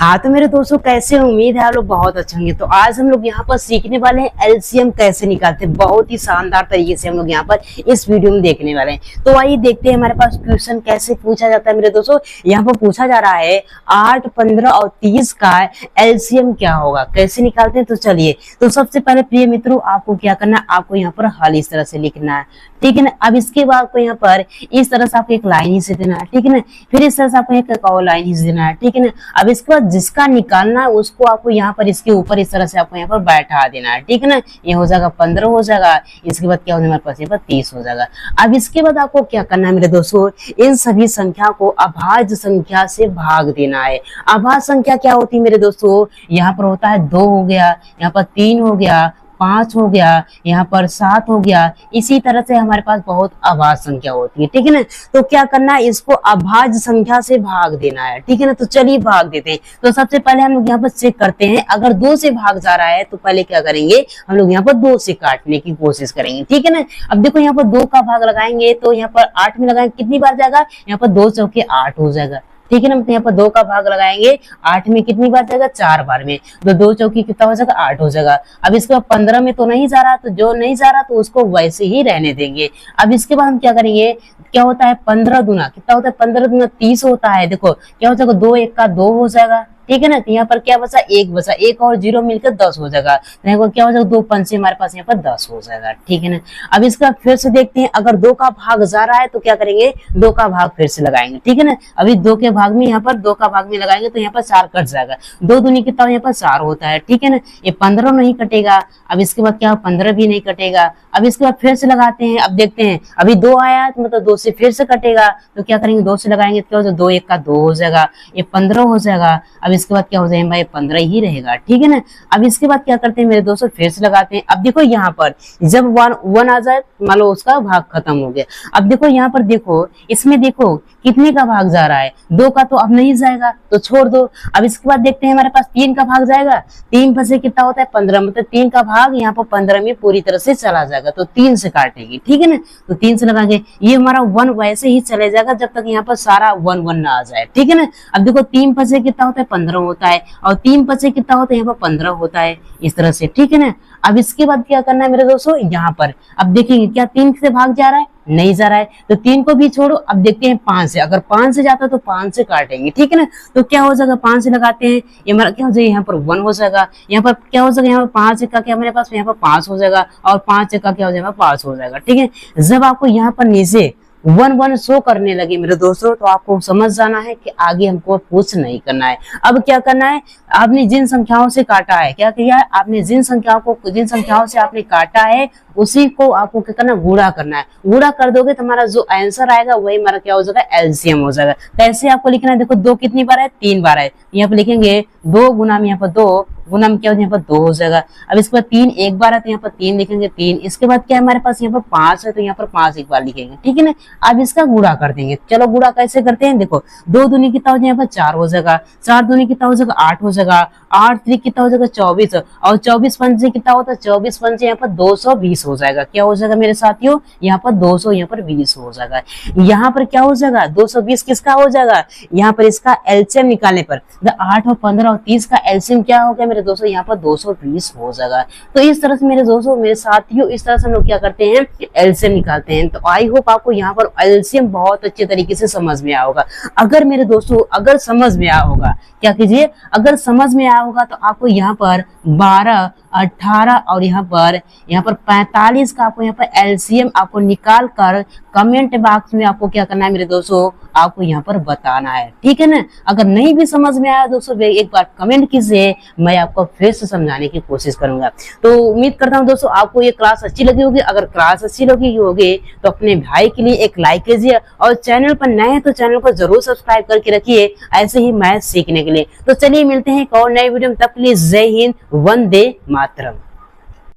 हाँ तो मेरे दोस्तों कैसे हैं? उम्मीद है आप लोग बहुत अच्छे होंगे। तो आज हम लोग यहाँ पर सीखने वाले हैं एलसीएम कैसे निकालते हैं। बहुत ही शानदार तरीके से हम लोग यहाँ पर इस वीडियो में देखने वाले हैं। तो आइए देखते हैं हमारे पास क्वेश्चन कैसे पूछा जाता है। मेरे दोस्तों यहाँ पर पूछा जा रहा है 8, 15 और 30 का एलसीएम क्या होगा, कैसे निकालते हैं। तो चलिए, तो सबसे पहले प्रिय मित्रों आपको क्या करना है, आपको यहाँ पर हल इस तरह से लिखना है, ठीक है ना। अब इसके बाद आपको यहाँ पर इस तरह से आपको एक लाइन ही से देना है, ठीक है ना। फिर इस तरह से आपको एक और लाइन ही से देना है, ठीक है ना। अब इसके बाद जिसका निकालना है उसको आपको यहाँ पर इसके ऊपर इस तरह से आपको यहाँ पर बैठा देना है, ठीक है ना। ये हो जाएगा 15 हो जाएगा, इसके बाद क्या हो जाएगा हमारे पास यहाँ पर 30 हो जाएगा। अब इसके बाद आपको क्या करना है मेरे दोस्तों, इन सभी संख्या को अभाज्य संख्या से भाग देना है। अभाज्य संख्या क्या होती है मेरे दोस्तों, यहाँ पर होता है 2 हो गया, यहाँ पर 3 हो गया, 5 हो गया, यहाँ पर 7 हो गया। इसी तरह से हमारे पास बहुत अभाज्य संख्या होती है, ठीक है ना। तो क्या करना है, इसको अभाज्य संख्या से भाग देना है, ठीक है ना। तो चलिए भाग देते हैं। तो सबसे पहले हम लोग यहाँ पर चेक करते हैं, अगर 2 से भाग जा रहा है तो पहले क्या करेंगे, हम लोग यहाँ पर 2 से काटने की कोशिश करेंगे, ठीक है ना। अब देखो यहाँ पर 2 का भाग लगाएंगे तो यहाँ पर 8 में लगाएंगे, कितनी बार जाएगा, यहाँ पर 2 चौके 8 हो जाएगा, ठीक है ना। मतलब यहाँ पर 2 का भाग लगाएंगे 8 में, कितनी बार जाएगा, 4 बार में। तो 2 चौकी कितना हो जाएगा, 8 हो जाएगा। अब इसके बाद 15 में तो नहीं जा रहा, तो जो नहीं जा रहा तो उसको वैसे ही रहने देंगे। अब इसके बाद हम क्या करेंगे, क्या होता है 15 दुना कितना होता है, 15 दुना 30 होता है। देखो क्या हो जाएगा, 2 1 का 2 हो जाएगा, ठीक है ना। तो यहाँ पर क्या बचा, 1 बचा, 1 और 0 मिलकर 10 हो जाएगा। तो क्या हो जाएगा, 2 पंचे हमारे पास यहाँ पर 10 हो जाएगा, ठीक है ना। अब इसका फिर से देखते हैं, अगर 2 का भाग जा रहा है तो क्या करेंगे, 2 का भाग फिर से लगाएंगे, ठीक है ना। अभी 2 के भाग में यहाँ पर 2 का भाग में लगाएंगे तो यहाँ पर 4 कट जाएगा। 2 दूनी कितना यहाँ पर 4 होता है, ठीक है ना। ये 15 नहीं कटेगा। अब इसके बाद क्या, 15 भी नहीं कटेगा। अब इसके बाद फिर से लगाते हैं, अब देखते हैं, अभी 2 आया तो मतलब 2 से फिर से कटेगा। तो क्या करेंगे, 2 से लगाएंगे तो क्या हो जाएगा, 2 1 का 2 हो जाएगा, ये 15 हो जाएगा। अब इसके बाद क्या हो जाएगा भाई, 15 ही रहेगा, ठीक है ना। अब इसके बाद क्या करते हैं मेरे दोस्तों, फिर से लगाते हैं। अब देखो यहाँ पर जब 1 आ जाए मान लो उसका भाग खत्म हो गया। अब देखो यहाँ पर देखो, इसमें देखो कितने का भाग जा रहा है, 2 का तो अब नहीं जाएगा तो छोड़ दो। अब इसके बाद देखते हैं हमारे पास 3 का भाग जाएगा, 3 पर से कितना होता है 15, मतलब 3 का भाग यहाँ पर 15 में पूरी तरह से चला जाएगा, तो 3 से काटेंगे, ठीक है ना। तो 3 से लगाएंगे, ये हमारा 1 वैसे ही चले जाएगा जब तक यहाँ पर सारा 1 1 ना आ जाए, ठीक है ना। अब देखो 3 पर से कितना होता है 15 होता है, और 3 पर से कितना होता है यहाँ पर 15 होता है, इस तरह से, ठीक है ना। अब इसके बाद क्या करना है मेरे दोस्तों, यहाँ पर अब देखेंगे क्या 3 से भाग जा रहा है, नहीं जा रहा है, तो 3 को भी छोड़ो। अब देखते हैं 5 से, अगर 5 से जाता है तो 5 से काटेंगे, ठीक है ना। तो क्या हो जाएगा, 5 से लगाते हैं, ये हमारा क्या हो जाएगा, यहाँ पर 1 हो जाएगा। यहाँ पर क्या हो जाएगा, यहाँ पर 5 का क्या हमारे पास यहाँ पर 5 हो जाएगा, और 5 का क्या हो जाएगा, 5 हो जाएगा, ठीक है। जब आपको यहाँ पर नीचे 1 1 शो करने लगे मेरे दोस्तों, तो आपको समझ जाना है कि आगे हमको कुछ नहीं करना है। अब क्या करना है, आपने जिन संख्याओं से काटा है, क्या किया है आपने, जिन संख्याओं से आपने काटा है उसी को आपको क्या करना, गुणा करना है। गुणा कर दोगे तो हमारा जो आंसर आएगा वही हमारा क्या हो जाएगा, एलसीएम हो जाएगा। कैसे आपको लिखना है, देखो 2 कितनी बार है, 3 बार है, यहाँ पर लिखेंगे 2 गुना में यहाँ पर 2 गुना में क्या हो, यहाँ पर 2 हो जाएगा। अब इसके बाद 3 एक बार है तो यहाँ पर 3 लिखेंगे 3। इसके बाद क्या हमारे पास यहाँ पर 5 है तो यहाँ पर 5 एक बार लिखेंगे, ठीक है ना। अब इसका गुणा कर देंगे। चलो गुणा कैसे करते हैं, देखो 2 दूनी कितना हो जाएगा, यहाँ पर 4 हो जाएगा, 4 दूनी कितना हो जाएगा, 8 हो जाएगा, 8 3 कितना हो जाएगा 24, और 24 पंचे कितना होता है, 24 पंचे यहाँ पर 220 हो जाएगा। क्या हो जाएगा मेरे साथियों, यहाँ पर 200 यहाँ पर 20 हो जाएगा। यहाँ पर क्या हो जाएगा, 220 किसका हो जाएगा, यहाँ पर इसका एलसीएम निकालने पर 8 और 15 और 30 का एलसीएम क्या हो गया मेरे दोस्तों, यहाँ पर 220 हो जाएगा। तो इस तरह से मेरे दोस्तों, मेरे साथियों, इस तरह से हम लोग क्या करते हैं, एलसीएम निकालते हैं। तो आई होप आपको यहाँ पर एलसीएम बहुत अच्छे तरीके से समझ में आया होगा। अगर मेरे दोस्तों अगर समझ में आया होगा, क्या कीजिए, अगर समझ में आया होगा तो आपको यहाँ पर 12 18 और यहाँ पर 45 का आपको यहाँ पर एलसीएम आपको निकाल कर कमेंट बॉक्स में आपको क्या करना है मेरे दोस्तों, आपको यहाँ पर बताना है, ठीक है ना। अगर नहीं भी समझ में आया दोस्तों, एक बार कमेंट कीजिए, मैं आपको फिर से समझाने की कोशिश करूंगा। तो उम्मीद करता हूँ दोस्तों आपको ये क्लास अच्छी लगी होगी। अगर क्लास अच्छी लगी होगी तो अपने भाई के लिए एक लाइक कीजिए, और चैनल पर नए हैं तो चैनल को जरूर सब्सक्राइब करके रखिए ऐसे ही मैथ सीखने के लिए। तो चलिए मिलते हैं एक और नए वीडियो में, तब के लिए जय हिंद, वंदे मातरम।